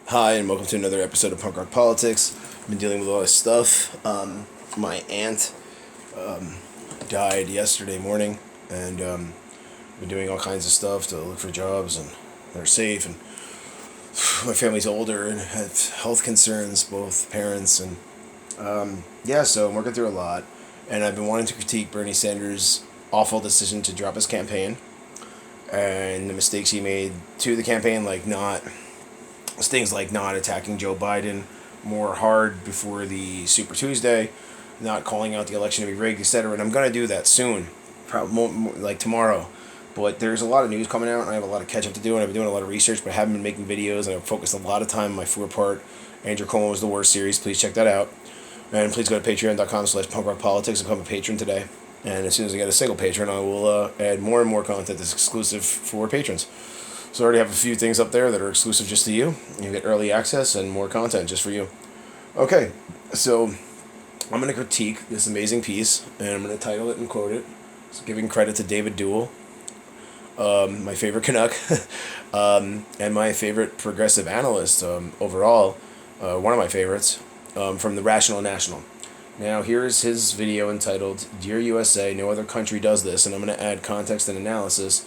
Hi, and welcome to another episode of Punk Rock Politics. I've been dealing with a lot of stuff. My aunt died yesterday morning, and been doing all kinds of stuff to look for jobs and that are safe. And my family's older and have health concerns, both parents, and so I'm working through a lot. And I've been wanting to critique Bernie Sanders' awful decision to drop his campaign and the mistakes he made to the campaign, things like not attacking Joe Biden more hard before the Super Tuesday, not calling out the election to be rigged, etc. And I'm gonna do that soon, probably like tomorrow. But there's a lot of news coming out, and I have a lot of catch up to do, and I've been doing a lot of research, but I haven't been making videos, and I've focused a lot of time on my 4-part Andrew Cuomo was the worst series. Please check that out. And please go to patreon.com/punkrockpolitics and become a patron today. And as soon as I get a single patron, I will add more and more content that's exclusive for patrons. So I already have a few things up there that are exclusive just to you. You get early access and more content just for you. Okay, so I'm going to critique this amazing piece, and I'm going to title it and quote it. So giving credit to David Duell, my favorite Canuck, and my favorite progressive analyst overall, one of my favorites, from the Rational National. Now, here's his video entitled, Dear USA, No Other Country Does This, and I'm going to add context and analysis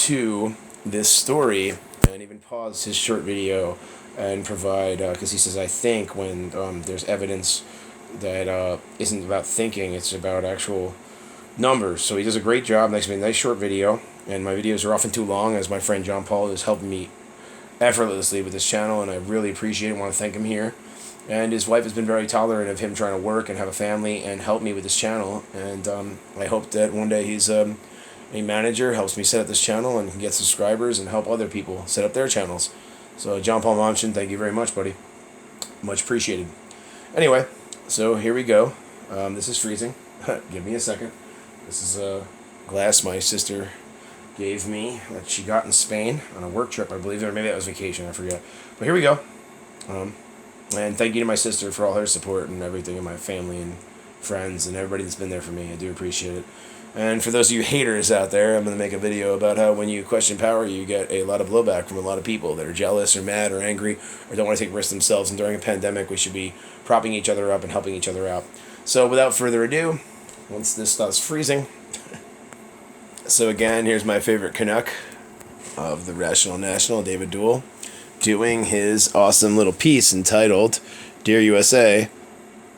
to this story and even pause his short video and provide, because he says, I think when there's evidence that isn't about thinking, it's about actual numbers. So he does a great job, makes me a nice short video, and my videos are often too long, as my friend John Paul is helping me effortlessly with this channel, and I really appreciate it. I want to thank him here. And his wife has been very tolerant of him trying to work and have a family and help me with this channel, and I hope that one day he's a manager, helps me set up this channel and can get subscribers and help other people set up their channels. So John Paul Momchin, thank you very much, buddy. Much appreciated. Anyway, so here we go. This is freezing. Give me a second. This is a glass my sister gave me that she got in Spain on a work trip, I believe, or maybe that was vacation, I forget. But here we go. And thank you to my sister for all her support and everything, and my family and friends and everybody that's been there for me. I do appreciate it. And for those of you haters out there, I'm going to make a video about how when you question power, you get a lot of blowback from a lot of people that are jealous or mad or angry or don't want to take risks themselves. And during a pandemic, we should be propping each other up and helping each other out. So without further ado, once this stops freezing, so again, here's my favorite Canuck of the Rational National, David Duell, doing his awesome little piece entitled, Dear USA,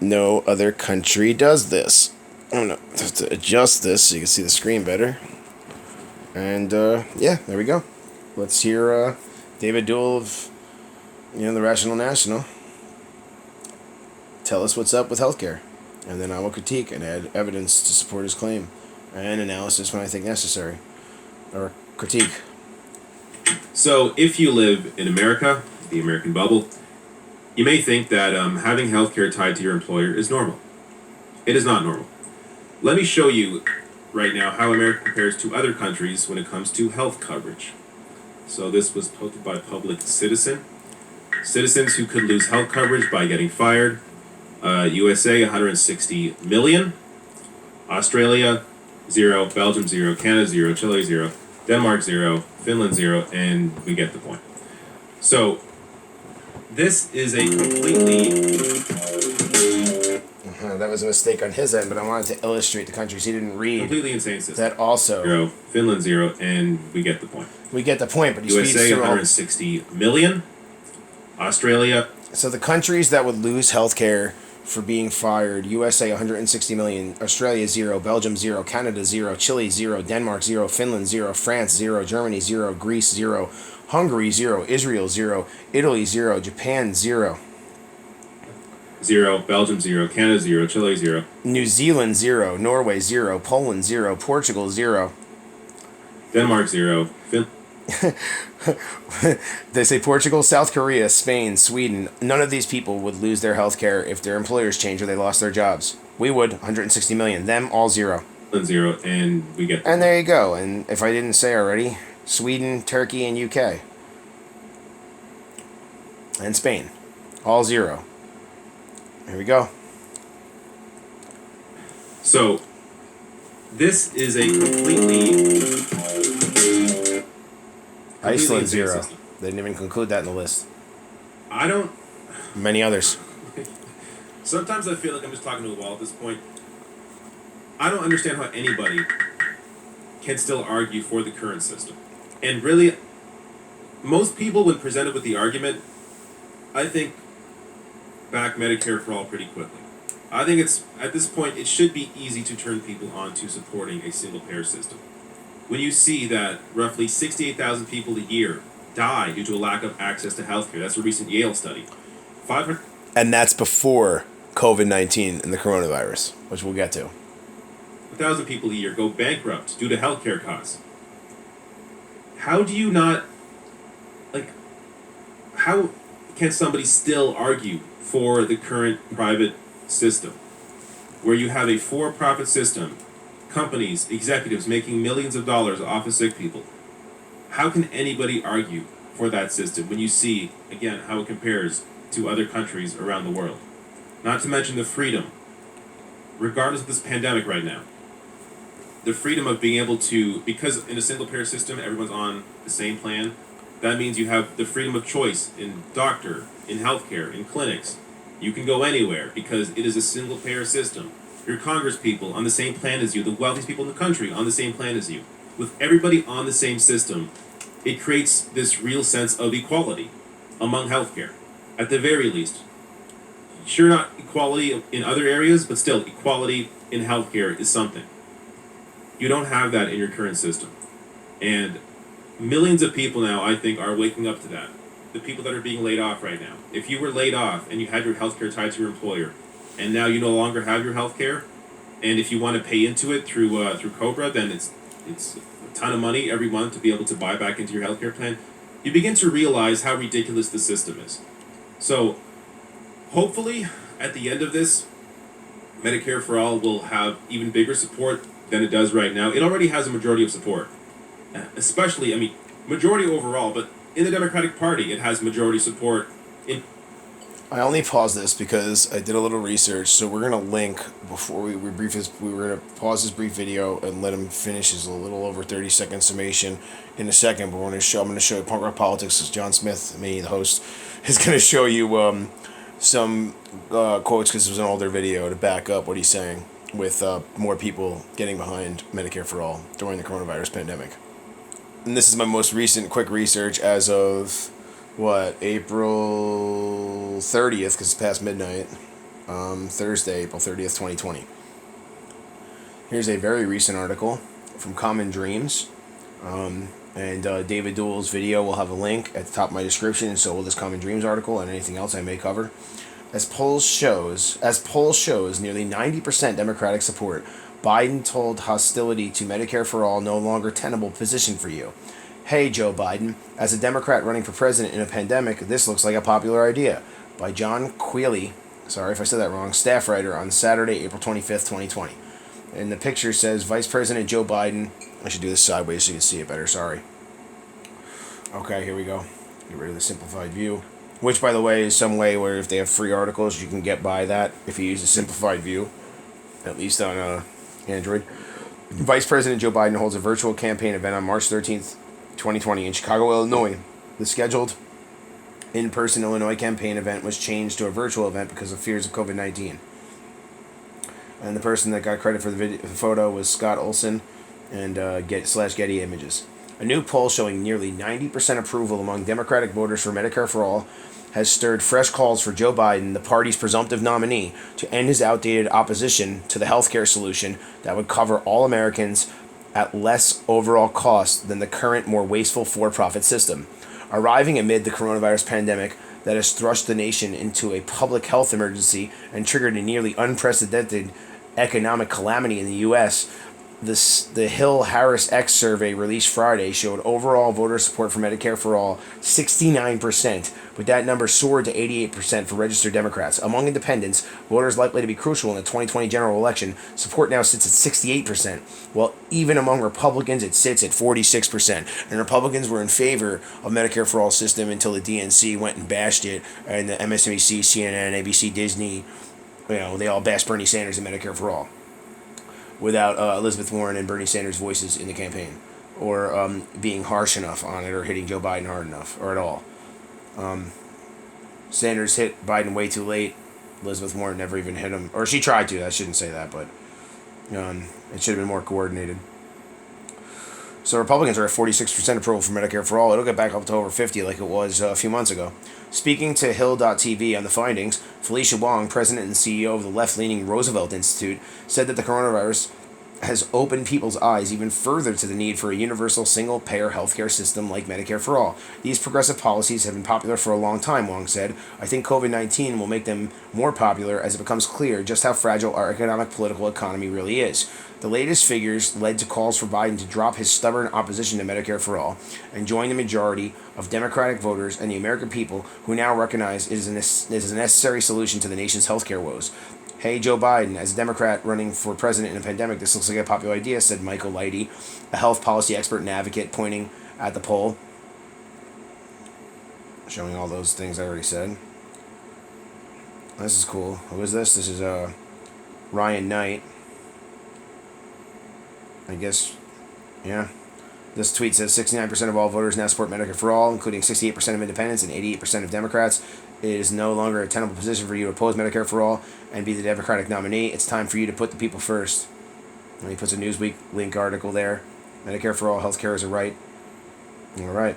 No Other Country Does This. I'm going to have to adjust this so you can see the screen better. And, yeah, there we go. Let's hear David Duell of, the Rational National tell us what's up with healthcare. And then I will critique and add evidence to support his claim and analysis when I think necessary. Or critique. So, if you live in America, the American bubble, you may think that having healthcare tied to your employer is normal. It is not normal. Let me show you right now how America compares to other countries when it comes to health coverage. So this was posted by Public Citizen. Citizens who could lose health coverage by getting fired. USA, 160 million. Australia, 0. Belgium, 0. Canada, 0. Chile, 0. Denmark, 0. Finland, 0. And we get the point. So this is a completely... That was a mistake on his end, but I wanted to illustrate the countries he didn't read. Completely insane system. That also... 0, Finland 0, and we get the point. We get the point, but he USA, speeds through 160 million. Australia... So the countries that would lose health care for being fired, USA 160 million, Australia 0, Belgium 0, Canada 0, Chile 0, Denmark 0, Finland 0, France 0, Germany 0, Greece 0, Hungary 0, Israel 0, Italy 0, Japan 0. 0, Belgium 0, Canada 0, Chile 0. New Zealand 0, Norway 0, Poland 0, Portugal 0. Denmark 0, They say Portugal, South Korea, Spain, Sweden. None of these people would lose their health care if their employers changed or they lost their jobs. We would, 160 million. Them, all 0. 0, and we get... And there you go. And if I didn't say already, Sweden, Turkey, and UK. And Spain. All 0. Here we go. So, this is a completely Iceland 0. They didn't even conclude that in the list. I don't. Many others. Sometimes I feel like I'm just talking to a wall at this point. I don't understand how anybody can still argue for the current system. And really, most people, when presented with the argument, I think back Medicare for all pretty quickly. I think it's, at this point, it should be easy to turn people on to supporting a single payer system. When you see that roughly 68,000 people a year die due to a lack of access to healthcare, that's a recent Yale study. 500. And that's before COVID-19 and the coronavirus, which we'll get to. 1,000 people a year go bankrupt due to healthcare costs. How do you not, like, how can somebody still argue for the current private system where you have a for-profit system, companies, executives making millions of dollars off of sick people? How can anybody argue for that system when you see, again, how it compares to other countries around the world? Not to mention the freedom, regardless of this pandemic right now, the freedom of being able to, because in a single payer system, everyone's on the same plan, that means you have the freedom of choice in doctor, in healthcare, in clinics. You can go anywhere because it is a single payer system. Your Congress people on the same plan as you, the wealthiest people in the country on the same plan as you. With everybody on the same system, it creates this real sense of equality among healthcare. At the very least, sure, not equality in other areas, but still equality in healthcare is something. You don't have that in your current system. And millions of people now, I think, are waking up to that. The people that are being laid off right now. If you were laid off and you had your healthcare tied to your employer, and now you no longer have your healthcare, and if you want to pay into it through Cobra, then it's a ton of money every month to be able to buy back into your healthcare plan. You begin to realize how ridiculous the system is. So, hopefully, at the end of this, Medicare for All will have even bigger support than it does right now. It already has a majority of support. Especially, I mean, majority overall, but in the Democratic Party, it has majority support. I only paused this because I did a little research, so we're gonna link before we brief his. We were gonna pause this brief video and let him finish his a little over 30-second summation in a second. But I'm gonna show you Punk Rock Politics. John Smith, me, the host, is gonna show you some quotes because it was an older video to back up what he's saying with more people getting behind Medicare for All during the coronavirus pandemic. And this is my most recent quick research as of April 30th, because it's past midnight, Thursday, April 30th, 2020. Here's a very recent article from Common Dreams, and David Duell's video will have a link at the top of my description, and so will this Common Dreams article and anything else I may cover. As polls shows, nearly 90% Democratic support, Biden told hostility to Medicare for All no longer tenable position for you. Hey, Joe Biden, as a Democrat running for president in a pandemic, this looks like a popular idea. By John Quealy, sorry if I said that wrong, staff writer on Saturday, April 25th, 2020. And the picture says Vice President Joe Biden. I should do this sideways so you can see it better, sorry. Okay, here we go. Get rid of the simplified view. Which, by the way, is some way where if they have free articles, you can get by that if you use a simplified view, at least on Android. Vice President Joe Biden holds a virtual campaign event on March 13th, 2020 in Chicago, Illinois. The scheduled in-person Illinois campaign event was changed to a virtual event because of fears of COVID-19. And the person that got credit for the photo was Scott Olson and Getty Images. A new poll showing nearly 90% approval among Democratic voters for Medicare for All has stirred fresh calls for Joe Biden, the party's presumptive nominee, to end his outdated opposition to the healthcare solution that would cover all Americans at less overall cost than the current, more wasteful for-profit system. Arriving amid the coronavirus pandemic that has thrust the nation into a public health emergency and triggered a nearly unprecedented economic calamity in the U.S., the Hill-Harris X survey released Friday showed overall voter support for Medicare for All 69%, but that number soared to 88% for registered Democrats. Among independents, voters likely to be crucial in the 2020 general election, support now sits at 68%, while even among Republicans it sits at 46%. And Republicans were in favor of Medicare for All system until the DNC went and bashed it, and the MSNBC, CNN, ABC, Disney, they all bashed Bernie Sanders and Medicare for All, without Elizabeth Warren and Bernie Sanders' voices in the campaign, or being harsh enough on it, or hitting Joe Biden hard enough, or at all. Sanders hit Biden way too late. Elizabeth Warren never even hit him. Or she tried to. I shouldn't say that, but it should have been more coordinated. So Republicans are at 46% approval for Medicare for all. It'll get back up to over 50 like it was a few months ago. Speaking to Hill.tv on the findings, Felicia Wong, president and CEO of the left-leaning Roosevelt Institute, said that the coronavirus has opened people's eyes even further to the need for a universal single-payer healthcare system like Medicare for all. These progressive policies have been popular for a long time, Wong said. I think COVID-19 will make them more popular as it becomes clear just how fragile our economic political economy really is. The latest figures led to calls for Biden to drop his stubborn opposition to Medicare for all and join the majority of Democratic voters and the American people who now recognize it is a necessary solution to the nation's healthcare woes. Hey, Joe Biden, as a Democrat running for president in a pandemic, this looks like a popular idea, said Michael Leidy, a health policy expert and advocate, pointing at the poll. Showing all those things I already said. This is cool. Who is this? This is Ryan Knight. I guess, yeah. This tweet says 69% of all voters now support Medicare for all, including 68% of independents and 88% of Democrats. It is no longer a tenable position for you to oppose Medicare for all and be the Democratic nominee. It's time for you to put the people first. And he puts a Newsweek link article there. Medicare for all, healthcare is a right. All right.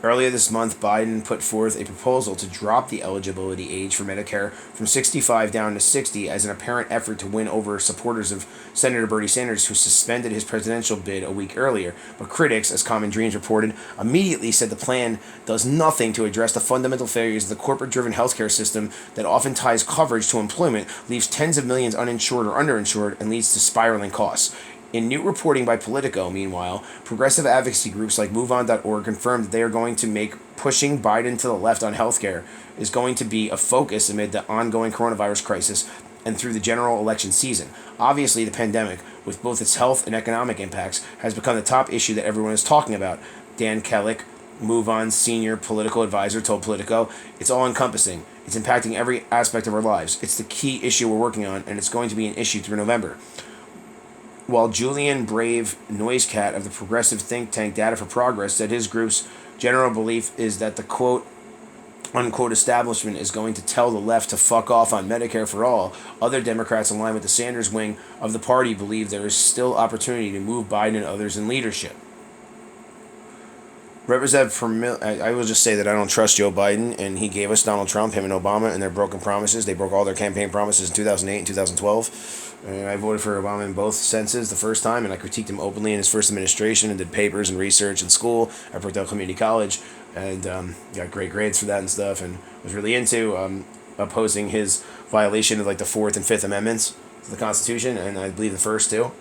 Earlier this month, Biden put forth a proposal to drop the eligibility age for Medicare from 65 down to 60 as an apparent effort to win over supporters of Senator Bernie Sanders, who suspended his presidential bid a week earlier. But critics, as Common Dreams reported, immediately said the plan does nothing to address the fundamental failures of the corporate-driven healthcare system that often ties coverage to employment, leaves tens of millions uninsured or underinsured, and leads to spiraling costs. In new reporting by Politico, meanwhile, progressive advocacy groups like MoveOn.org confirmed that they are going to make pushing Biden to the left on healthcare is going to be a focus amid the ongoing coronavirus crisis and through the general election season. Obviously, the pandemic, with both its health and economic impacts, has become the top issue that everyone is talking about. Dan Kellick, MoveOn's senior political advisor, told Politico, "It's all-encompassing. It's impacting every aspect of our lives. It's the key issue we're working on, and it's going to be an issue through November." While Julian Brave Noisecat of the progressive think tank Data for Progress said his group's general belief is that the quote-unquote establishment is going to tell the left to fuck off on Medicare for all, other Democrats in line with the Sanders wing of the party believe there is still opportunity to move Biden and others in leadership. I will just say that I don't trust Joe Biden, and he gave us Donald Trump, him and Obama, and their broken promises. They broke all their campaign promises in 2008 and 2012. And I voted for Obama in both senses the first time, and I critiqued him openly in his first administration and did papers and research in school at Brookdale Community College, and got great grades for that and stuff, and was really into opposing his violation of like the 4th and 5th Amendments to the Constitution, and I believe the first two.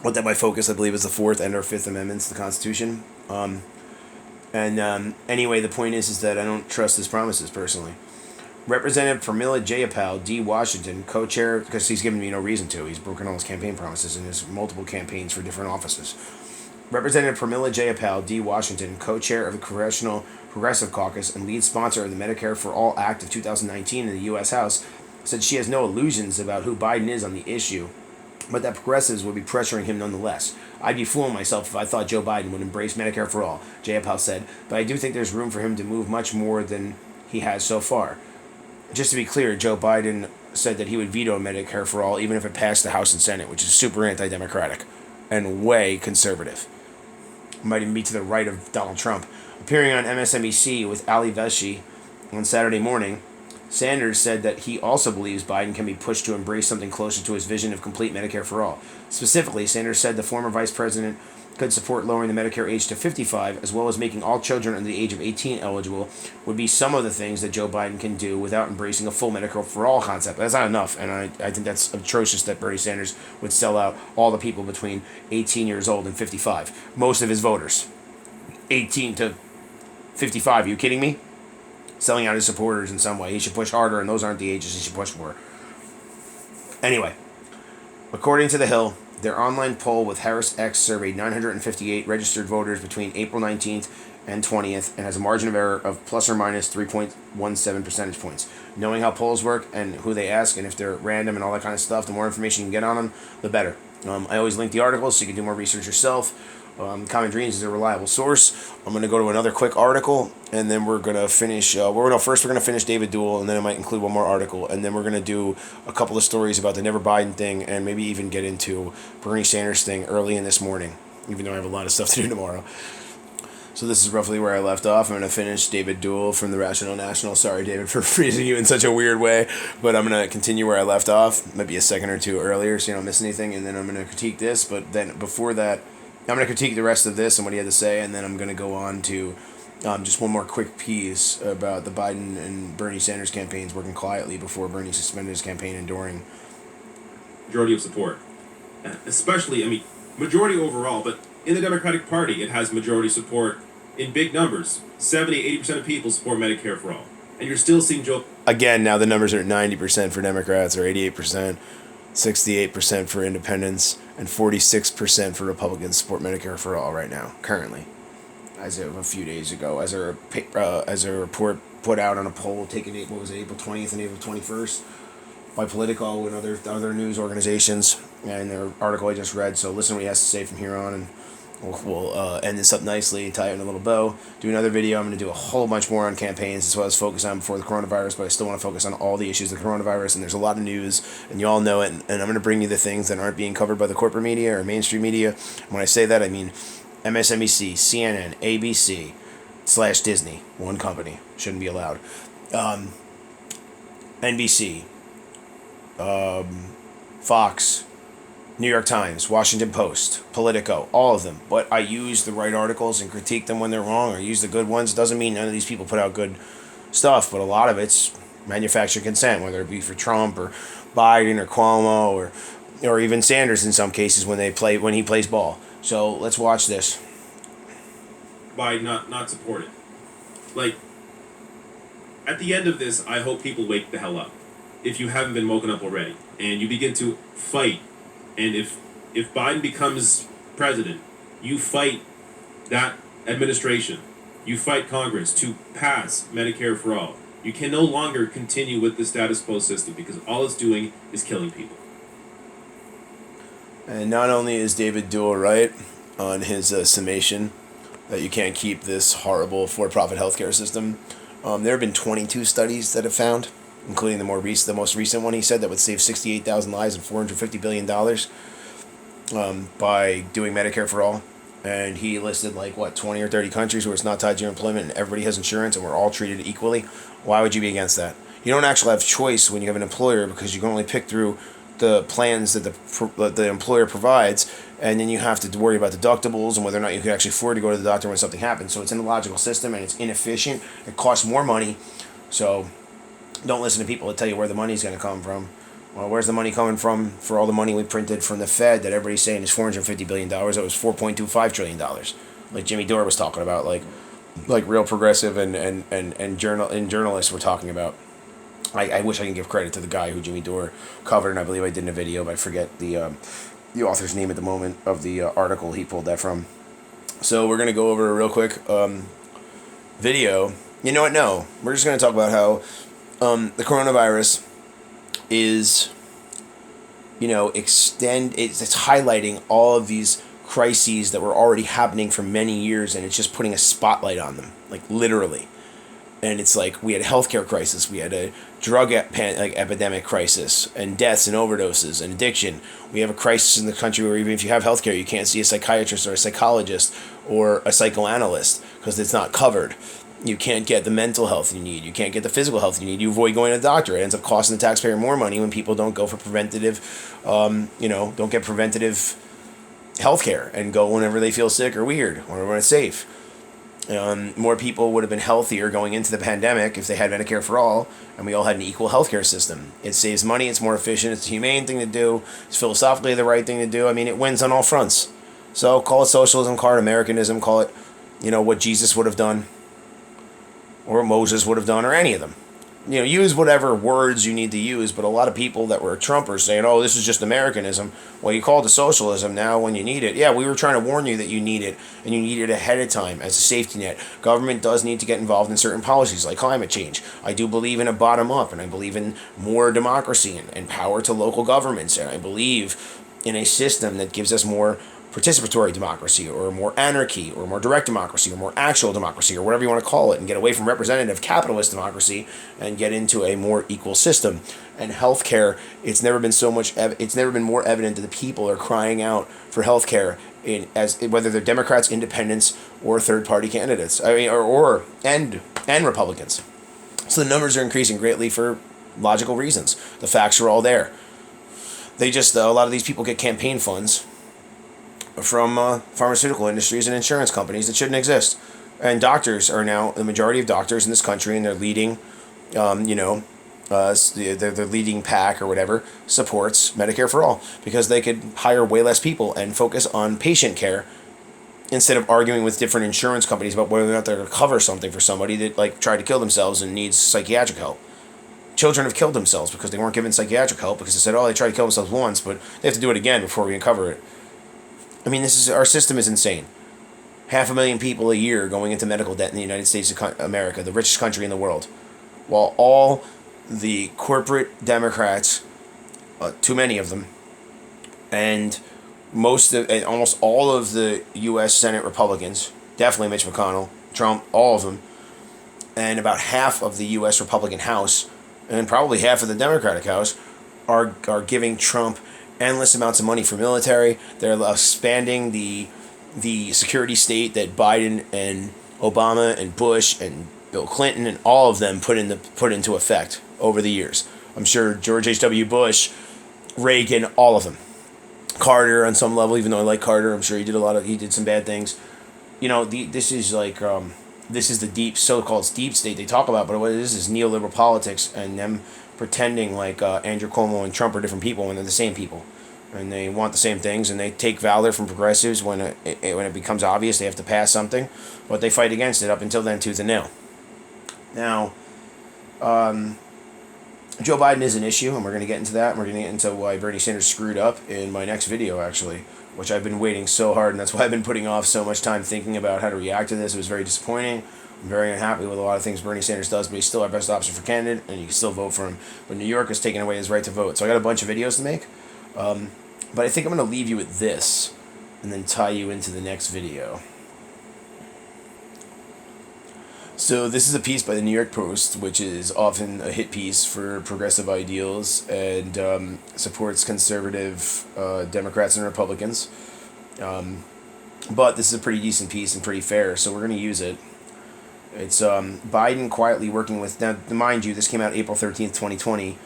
What that might focus, I believe, is the 4th and or 5th Amendments to the Constitution. Anyway, the point is that I don't trust his promises personally. Representative Pramila Jayapal, D. Washington, co-chair, because he's given me no reason to. He's broken all his campaign promises in his multiple campaigns for different offices. Representative Pramila Jayapal, D. Washington, co-chair of the Congressional Progressive Caucus and lead sponsor of the Medicare for All Act of 2019 in the U.S. House, said she has no illusions about who Biden is on the issue, but that progressives would be pressuring him nonetheless. I'd be fooling myself if I thought Joe Biden would embrace Medicare for all, Jayapal said, but I do think there's room for him to move much more than he has so far. Just to be clear, Joe Biden said that he would veto Medicare for all even if it passed the House and Senate, which is super anti-democratic and way conservative. Might even be to the right of Donald Trump. Appearing on MSNBC with Ali Velshi on Saturday morning, Sanders said that he also believes Biden can be pushed to embrace something closer to his vision of complete Medicare for all. Specifically, Sanders said the former vice president could support lowering the Medicare age to 55, as well as making all children under the age of 18 eligible, would be some of the things that Joe Biden can do without embracing a full Medicare for all concept. That's not enough, and I think that's atrocious that Bernie Sanders would sell out all the people between 18 years old and 55. Most of his voters. 18 to 55, are you kidding me? Selling out his supporters in some way. He should push harder, and those aren't the ages he should push for. Anyway, according to The Hill, their online poll with Harris X surveyed 958 registered voters between April 19th and 20th and has a margin of error of plus or minus 3.17 percentage points. Knowing how polls work and who they ask and if they're random and all that kind of stuff, the more information you can get on them, the better. I always link the articles so you can do more research yourself. Common Dreams is a reliable source. I'm going to go to another quick article, and then we're going to finish. First we're going to finish David Duell, and then I might include one more article, and then we're going to do a couple of stories about the Never Biden thing, and maybe even get into Bernie Sanders thing early in this morning, even though I have a lot of stuff to do tomorrow. So this is roughly where I left off. I'm going to finish David Duell from the Rational National. Sorry, David, for freezing you in such a weird way, but I'm going to continue where I left off, maybe a second or two earlier, so you don't miss anything, and then I'm going to critique this. But then before that, I'm going to critique the rest of this and what he had to say, and then I'm going to go on to just one more quick piece about the Biden and Bernie Sanders campaigns working quietly before Bernie suspended his campaign and during. Majority of support. Especially, I mean, majority overall, but in the Democratic Party, it has majority support in big numbers. 70-80% of people support Medicare for all. And you're still seeing Joe... Again, now the numbers are 90% for Democrats, or 88%, 68% for independents, and 46% for Republicans support Medicare for all right now, currently. As of a few days ago, as a report put out on a poll taken, April 20th and April 21st, by Politico and other news organizations, and their article I just read. So listen to what he has to say from here on, and we'll end this up nicely, tie it in a little bow, do another video. I'm going to do a whole bunch more on campaigns. That's what I was focused on before the coronavirus, but I still want to focus on all the issues of the coronavirus, and there's a lot of news, and you all know it, and I'm going to bring you the things that aren't being covered by the corporate media or mainstream media. When I say that, I mean MSNBC, CNN, ABC, / Disney, one company, shouldn't be allowed, NBC, Fox, New York Times, Washington Post, Politico, all of them. But I use the right articles and critique them when they're wrong, or use the good ones. It doesn't mean none of these people put out good stuff, but a lot of it's manufactured consent, whether it be for Trump or Biden or Cuomo or even Sanders in some cases when he plays ball. So let's watch this. By not support it. Like, at the end of this, I hope people wake the hell up. If you haven't been woken up already, and you begin to fight. And if Biden becomes president, you fight that administration. You fight Congress to pass Medicare for all. You can no longer continue with the status quo system because all it's doing is killing people. And not only is David Duell right on his summation that you can't keep this horrible for-profit healthcare system, there have been 22 studies that have found, including the most recent one he said that would save 68,000 lives and $450 billion by doing Medicare for all. And he listed 20 or 30 countries where it's not tied to your employment and everybody has insurance and we're all treated equally. Why would you be against that? You don't actually have choice when you have an employer because you can only pick through the plans that the employer provides, and then you have to worry about deductibles and whether or not you can actually afford to go to the doctor when something happens. So it's an illogical system and it's inefficient. It costs more money. So don't listen to people that tell you where the money's going to come from. Well, where's the money coming from for all the money we printed from the Fed that everybody's saying is $450 billion? That was $4.25 trillion. Like Jimmy Dore was talking about, like real progressive and journalists were talking about. I wish I can give credit to the guy who Jimmy Dore covered, and I believe I did in a video, but I forget the author's name at the moment of the article he pulled that from. So we're going to go over a real quick video. You know what? No. We're just going to talk about how the coronavirus is, it's highlighting all of these crises that were already happening for many years, and it's just putting a spotlight on them, literally. And it's like we had a healthcare crisis, we had a drug epidemic crisis, and deaths and overdoses and addiction. We have a crisis in the country where even if you have healthcare, you can't see a psychiatrist or a psychologist or a psychoanalyst because it's not covered. You can't get the mental health you need. You can't get the physical health you need. You avoid going to the doctor. It ends up costing the taxpayer more money when people don't go for preventative, don't get preventative healthcare and go whenever they feel sick or weird or when it's safe. More people would have been healthier going into the pandemic if they had Medicare for all and we all had an equal healthcare system. It saves money, it's more efficient, it's a humane thing to do, it's philosophically the right thing to do. I mean, it wins on all fronts. So call it socialism, call it Americanism, call it, what Jesus would have done or Moses would have done or any of them. Use whatever words you need to use, but a lot of people that were Trumpers saying, oh, this is just Americanism. Well, you call it socialism now when you need it. Yeah, we were trying to warn you that you need it, and you need it ahead of time as a safety net. Government does need to get involved in certain policies like climate change. I do believe in a bottom-up, and I believe in more democracy and power to local governments, and I believe in a system that gives us more participatory democracy, or more anarchy, or more direct democracy, or more actual democracy, or whatever you want to call it, and get away from representative capitalist democracy and get into a more equal system. And healthcare, it's never been more evident that the people are crying out for healthcare as whether they're Democrats, independents, or third-party candidates. I mean, and Republicans. So the numbers are increasing greatly for logical reasons. The facts are all there. They just a lot of these people get campaign funds from pharmaceutical industries and insurance companies that shouldn't exist. And doctors are now the majority of doctors in this country, and they're leading, their leading pack or whatever supports Medicare for all because they could hire way less people and focus on patient care instead of arguing with different insurance companies about whether or not they're going to cover something for somebody that tried to kill themselves and needs psychiatric help. Children have killed themselves because they weren't given psychiatric help because they said, they tried to kill themselves once, but they have to do it again before we can cover it. I mean, our system is insane. 500,000 people a year going into medical debt in the United States of America, the richest country in the world, while all the corporate Democrats, too many of them, and almost all of the U.S. Senate Republicans, definitely Mitch McConnell, Trump, all of them, and about half of the U.S. Republican House, and probably half of the Democratic House, are giving Trump endless amounts of money for military. They're expanding the security state that Biden and Obama and Bush and Bill Clinton and all of them put into effect over the years. I'm sure George H.W. Bush, Reagan, all of them. Carter on some level, even though I like Carter, I'm sure he did some bad things. This is the so-called deep state they talk about, but what it is neoliberal politics and them pretending like Andrew Cuomo and Trump are different people when they're the same people. And they want the same things, and they take valor from progressives when it becomes obvious they have to pass something, but they fight against it up until then tooth and nail. Now, Joe Biden is an issue, and we're going to get into that, and we're going to get into why Bernie Sanders screwed up in my next video, actually, which I've been waiting so hard, and that's why I've been putting off so much time thinking about how to react to this. It was very disappointing. I'm very unhappy with a lot of things Bernie Sanders does, but he's still our best option for candidate, and you can still vote for him. But New York has taken away his right to vote. So I got a bunch of videos to make, but I think I'm going to leave you with this, and then tie you into the next video. So this is a piece by the New York Post, which is often a hit piece for progressive ideals and supports conservative Democrats and Republicans. But this is a pretty decent piece and pretty fair, so we're going to use it. It's Biden quietly working with... Now, mind you, this came out April 13th, 2020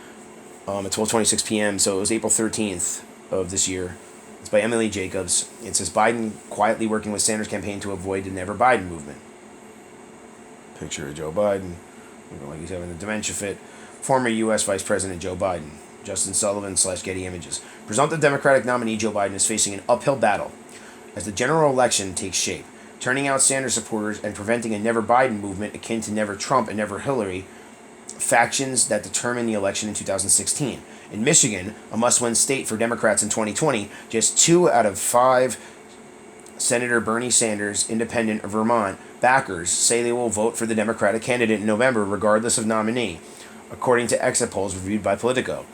at 12:26 p.m., so it was April 13th of this year. It's by Emily Jacobs. It says, Biden quietly working with Sanders' campaign to avoid the Never Biden movement. Picture of Joe Biden, looking like he's having a dementia fit. Former U.S. Vice President Joe Biden. Justin Sullivan / Getty Images. Presumptive Democratic nominee Joe Biden is facing an uphill battle as the general election takes shape, turning out Sanders supporters and preventing a Never Biden movement akin to Never Trump and Never Hillary, factions that determined the election in 2016. In Michigan, a must-win state for Democrats in 2020, just 2 out of 5 Senator Bernie Sanders, independent of Vermont, backers say they will vote for the Democratic candidate in November regardless of nominee, according to exit polls reviewed by Politico.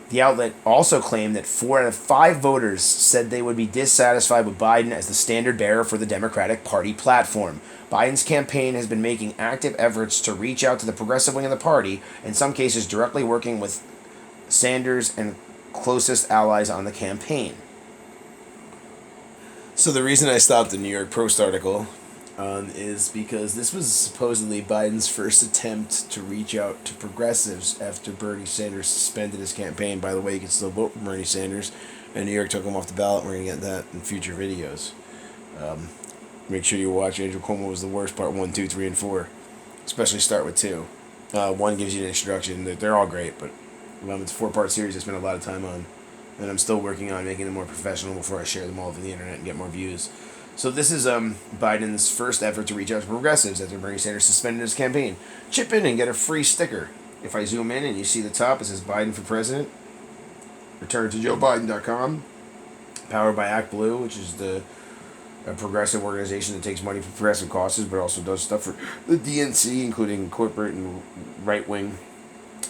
The outlet also claimed that 4 out of 5 voters said they would be dissatisfied with Biden as the standard bearer for the Democratic Party platform. Biden's campaign has been making active efforts to reach out to the progressive wing of the party, in some cases directly working with Sanders and closest allies on the campaign. So the reason I stopped the New York Post article is because this was supposedly Biden's first attempt to reach out to progressives after Bernie Sanders suspended his campaign. By the way, you can still vote for Bernie Sanders, and New York took him off the ballot. We're going to get that in future videos. Make sure you watch Andrew Cuomo Was the Worst, Part 1, 2, 3, and 4. Especially start with 2. 1 gives you an introduction. They're all great, but it's a 4-part series I spent a lot of time on. And I'm still working on making them more professional before I share them all over the internet and get more views. So this is Biden's first effort to reach out to progressives after Bernie Sanders suspended his campaign. Chip in and get a free sticker. If I zoom in and you see the top, it says Biden for President. Return to JoeBiden.com. Powered by Act Blue, which is a progressive organization that takes money from progressive causes, but also does stuff for the DNC, including corporate and right-wing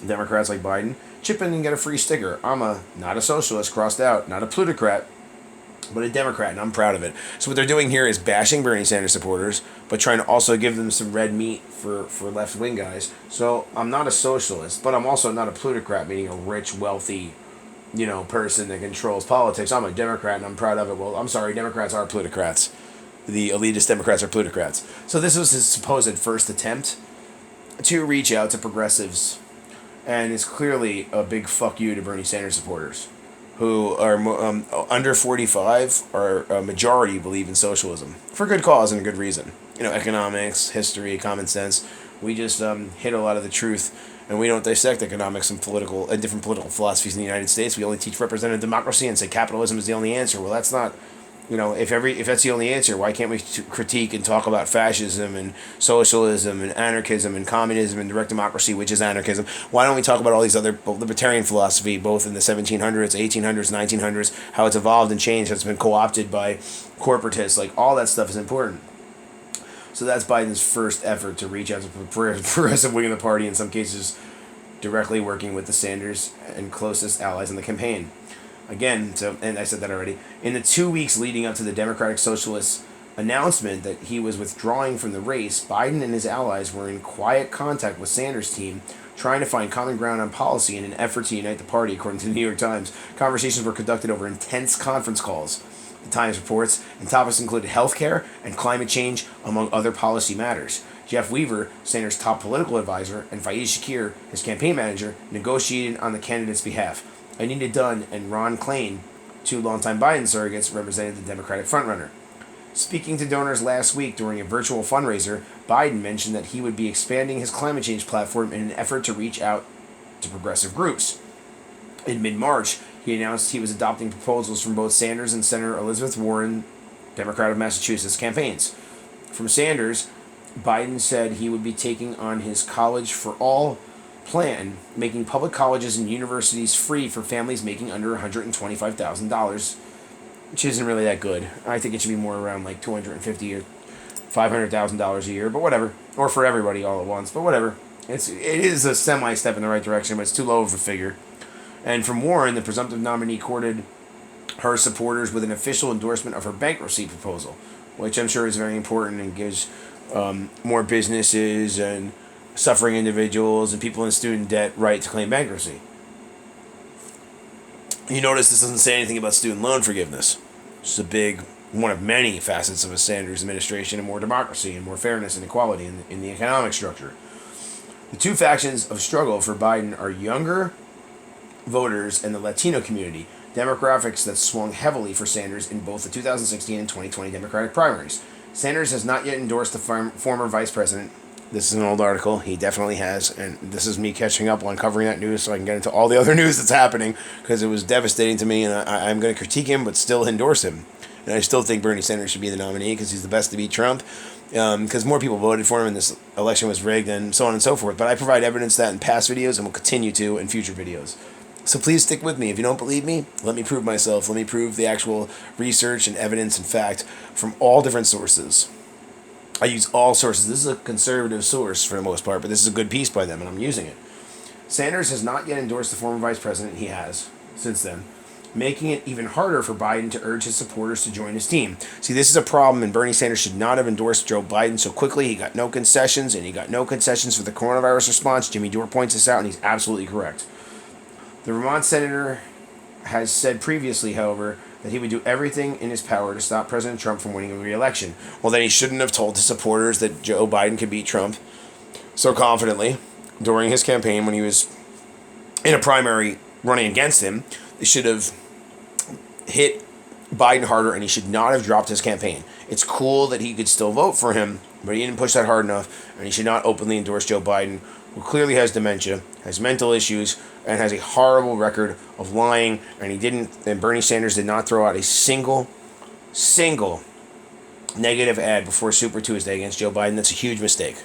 Democrats like Biden. Chip in and get a free sticker. I'm not a socialist, crossed out, not a plutocrat, but a Democrat, and I'm proud of it. So what they're doing here is bashing Bernie Sanders supporters, but trying to also give them some red meat for left-wing guys. So I'm not a socialist, but I'm also not a plutocrat, meaning a rich, wealthy, person that controls politics. I'm a Democrat, and I'm proud of it. Well, I'm sorry, Democrats are plutocrats. The elitist Democrats are plutocrats. So this was his supposed first attempt to reach out to progressives, and it's clearly a big fuck you to Bernie Sanders supporters, who are under 45, are a majority believe in socialism for good cause and a good reason. Economics, history, common sense. We just hit a lot of the truth, and we don't dissect economics and different political philosophies in the United States. We only teach representative democracy and say capitalism is the only answer. Well, that's not. If that's the only answer, why can't we critique and talk about fascism and socialism and anarchism and communism and direct democracy, which is anarchism? Why don't we talk about all these other libertarian philosophy, both in the 1700s, 1800s, 1900s, how it's evolved and changed, how it's been co-opted by corporatists? Like, all that stuff is important. So that's Biden's first effort to reach out to the progressive wing of the party, in some cases directly working with the Sanders and closest allies in the campaign. Again, and I said that already, in the 2 weeks leading up to the Democratic Socialists' announcement that he was withdrawing from the race, Biden and his allies were in quiet contact with Sanders' team, trying to find common ground on policy in an effort to unite the party, according to the New York Times. Conversations were conducted over intense conference calls. The Times reports, and topics included healthcare and climate change, among other policy matters. Jeff Weaver, Sanders' top political advisor, and Faiz Shakir, his campaign manager, negotiated on the candidate's behalf. Anita Dunn and Ron Klain, two longtime Biden surrogates, represented the Democratic frontrunner. Speaking to donors last week during a virtual fundraiser, Biden mentioned that he would be expanding his climate change platform in an effort to reach out to progressive groups. In mid-March, he announced he was adopting proposals from both Sanders and Senator Elizabeth Warren, Democrat of Massachusetts, campaigns. From Sanders, Biden said he would be taking on his College for All plan, making public colleges and universities free for families making under $125,000, which isn't really that good. I think it should be more around like $250,000 or $500,000 a year, but whatever. Or for everybody all at once, but whatever. It is a semi-step in the right direction, but it's too low of a figure. And from Warren, the presumptive nominee courted her supporters with an official endorsement of her bankruptcy proposal, which I'm sure is very important and gives more businesses and suffering individuals and people in student debt right to claim bankruptcy. You notice this doesn't say anything about student loan forgiveness. It's a big, one of many facets of a Sanders administration, and more democracy and more fairness and equality in the economic structure. The two factions of struggle for Biden are younger voters and the Latino community, demographics that swung heavily for Sanders in both the 2016 and 2020 Democratic primaries. Sanders has not yet endorsed the former vice president. This is an old article. He definitely has, and this is me catching up on covering that news so I can get into all the other news that's happening, because it was devastating to me, and I'm going to critique him but still endorse him. And I still think Bernie Sanders should be the nominee because he's the best to beat Trump, because more people voted for him and this election was rigged and so on and so forth. But I provide evidence that in past videos and will continue to in future videos. So please stick with me. If you don't believe me, let me prove myself. Let me prove the actual research and evidence and fact from all different sources. I use all sources. This is a conservative source for the most part, but this is a good piece by them, and I'm using it. Sanders has not yet endorsed the former vice president. He has, since then, making it even harder for Biden to urge his supporters to join his team. See, this is a problem, and Bernie Sanders should not have endorsed Joe Biden so quickly. He got no concessions, and he got no concessions for the coronavirus response. Jimmy Dore points this out, and he's absolutely correct. The Vermont senator has said previously, however, that he would do everything in his power to stop President Trump from winning a re-election. Well, then he shouldn't have told his supporters that Joe Biden could beat Trump so confidently during his campaign when he was in a primary running against him. They should have hit Biden harder, and he should not have dropped his campaign. It's cool that he could still vote for him, but he didn't push that hard enough, and he should not openly endorse Joe Biden, who clearly has dementia, has mental issues, and has a horrible record of lying, and Bernie Sanders did not throw out a single negative ad before Super Tuesday against Joe Biden. That's a huge mistake.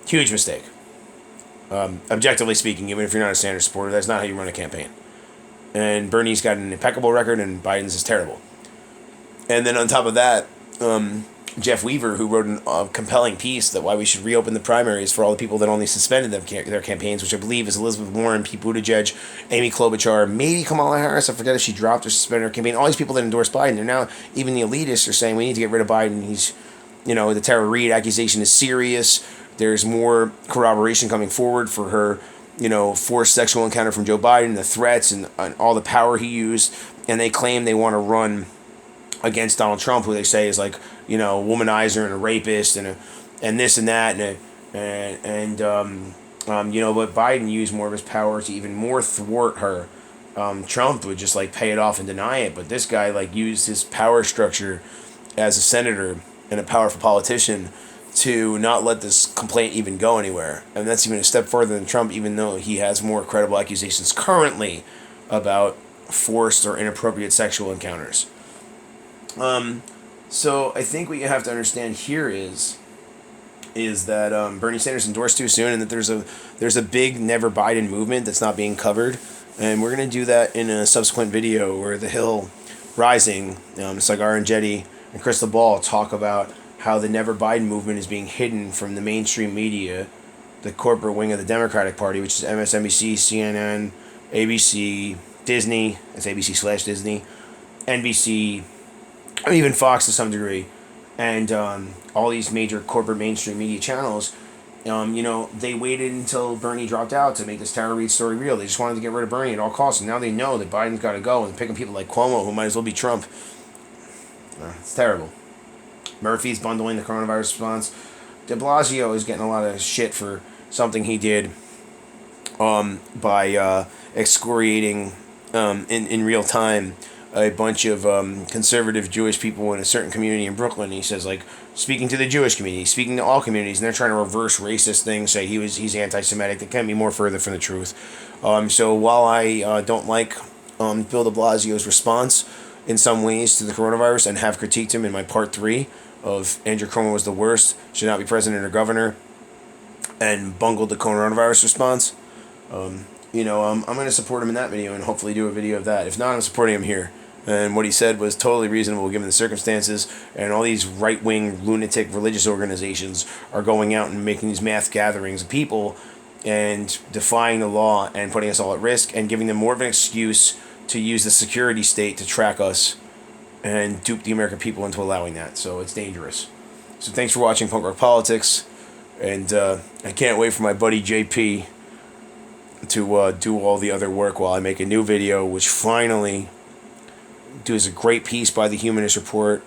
Huge mistake. Objectively speaking, even if you're not a Sanders supporter, that's not how you run a campaign. And Bernie's got an impeccable record, and Biden's is terrible. And then on top of that, Jeff Weaver, who wrote a compelling piece that why we should reopen the primaries for all the people that only suspended their campaigns, which I believe is Elizabeth Warren, Pete Buttigieg, Amy Klobuchar, maybe Kamala Harris. I forget if she dropped or suspended her campaign. All these people that endorsed Biden, they're now, even the elitists are saying we need to get rid of Biden. He's, the Tara Reade accusation is serious. There's more corroboration coming forward for her, forced sexual encounter from Joe Biden, the threats and all the power he used. And they claim they want to run against Donald Trump, who they say is like, a womanizer and a rapist and this and that but Biden used more of his power to even more thwart her. Trump would just like pay it off and deny it, but this guy like used his power structure as a senator and a powerful politician to not let this complaint even go anywhere. And that's even a step further than Trump, even though he has more credible accusations currently about forced or inappropriate sexual encounters. So I think what you have to understand here is that Bernie Sanders endorsed too soon, and that there's a big Never Biden movement that's not being covered, and we're gonna do that in a subsequent video where the Hill Rising, Cigar and Jetty and Crystal Ball talk about how the Never Biden movement is being hidden from the mainstream media, the corporate wing of the Democratic Party, which is MSNBC, CNN, ABC, Disney, it's ABC/Disney, NBC, or even Fox to some degree, and all these major corporate mainstream media channels. They waited until Bernie dropped out to make this Tara Reade story real. They just wanted to get rid of Bernie at all costs, and now they know that Biden's got to go, and picking people like Cuomo, who might as well be Trump. It's terrible. Murphy's bundling the coronavirus response. De Blasio is getting a lot of shit for something he did by excoriating in real time a bunch of conservative Jewish people in a certain community in Brooklyn. He says, like, speaking to the Jewish community, speaking to all communities, and they're trying to reverse racist things, say he's anti-Semitic. That can't be more further from the truth. So while I don't like Bill de Blasio's response in some ways to the coronavirus and have critiqued him in my part 3 of Andrew Cuomo was the worst, should not be president or governor, and bungled the coronavirus response, I'm going to support him in that video and hopefully do a video of that. If not, I'm supporting him here. And what he said was totally reasonable given the circumstances, and all these right-wing lunatic religious organizations are going out and making these mass gatherings of people and defying the law and putting us all at risk and giving them more of an excuse to use the security state to track us and dupe the American people into allowing that. So it's dangerous. So thanks for watching Punk Rock Politics, and I can't wait for my buddy JP to do all the other work while I make a new video, which finally does a great piece by the Humanist Report,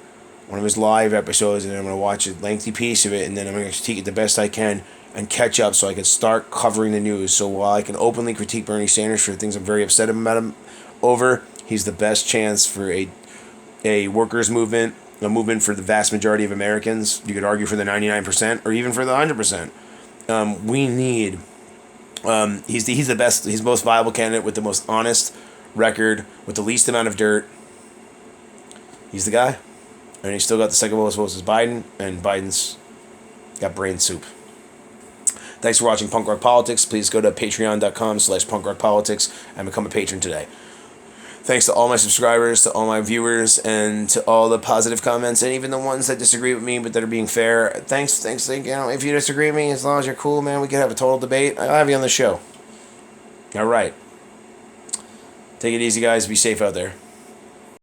one of his live episodes, and I'm going to watch a lengthy piece of it, and then I'm going to critique it the best I can and catch up so I can start covering the news. So while I can openly critique Bernie Sanders for things I'm very upset about him over, he's the best chance for a workers' movement, a movement for the vast majority of Americans. You could argue for the 99% or even for the 100%. We need... he's the best, he's the most viable candidate with the most honest record, with the least amount of dirt. He's the guy. And he's still got the second lowest votes as Biden, and Biden's got brain soup. Thanks for watching Punk Rock Politics. Please go to patreon.com/punkrockpolitics and become a patron today. Thanks to all my subscribers, to all my viewers, and to all the positive comments, and even the ones that disagree with me but that are being fair. Thanks. If you disagree with me, as long as you're cool, man, we can have a total debate. I'll have you on the show. All right. Take it easy, guys. Be safe out there.